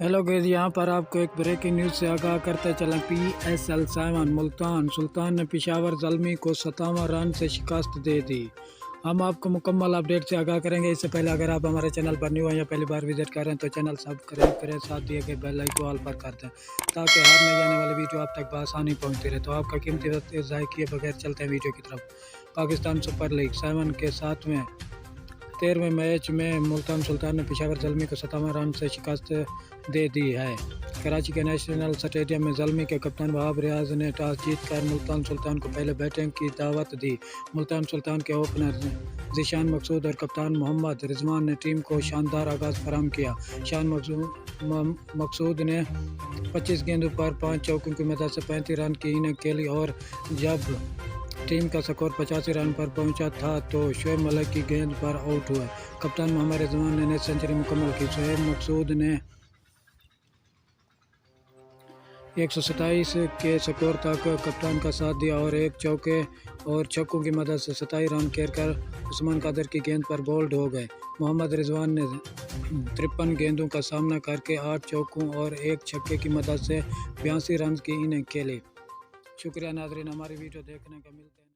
Hello guys, यहाँ पर आपको एक ब्रेकिंग न्यूज़ से आगाह करते चलें। PSL 7 मुल्तान सुल्तान ने पेशावर ज़ल्मी को 57 रन से शिकस्त दे दी। हम आपको मुकम्मल अपडेट से आगाह करेंगे। इससे पहले अगर आप हमारे चैनल पर न्यू हैं या पहली बार विजिट कर रहे हैं तो चैनल सब्सक्राइब करें, साथ दिए गए बेल आइकन को ऑल पर कर दें ताकि हर नई आने वाली वीडियो आप तक बआसानी पहुँचती रहे। तो आपका कीमती वक्त ज़ाय किए बगैर चलते हैं वीडियो की तरफ। पाकिस्तान सुपर लीग 7 के 13वें मैच में मुल्तान सुल्तान ने पेशावर ज़ल्मी को 57 रन से शिकस्त दे दी है। कराची के नेशनल स्टेडियम में ज़ल्मी के कप्तान वहाब रियाज ने टॉस जीतकर मुल्तान सुल्तान को पहले बैटिंग की दावत दी। मुल्तान सुल्तान के ओपनर ज़ीशान मकसूद और कप्तान मोहम्मद रिजवान ने टीम को शानदार आगाज़ फराहम किया। शान मकसूद ने 25 गेंदों पर 5 चौकों की मदद से 35 रन की इनिंग खेली और जब टीम का स्कोर 85 रन पर पहुंचा था तो शोएब मलिक की गेंद पर आउट हुए। कप्तान मोहम्मद रिजवान ने सेंचुरी मुकम्मल की। शोएब मकसूद ने 127 के स्कोर तक कप्तान का साथ दिया और 1 चौके और छक्कों की मदद से 27 रन खेलकर उस्मान कादर की गेंद पर बोल्ड हो गए। मोहम्मद रिजवान ने 53 गेंदों का सामना करके 8 चौकों और 1 छक्के की मदद से 82 रन की इनिंग खेली। शुक्रिया नाजरीन, हमारी वीडियो देखने का मिलते हैं।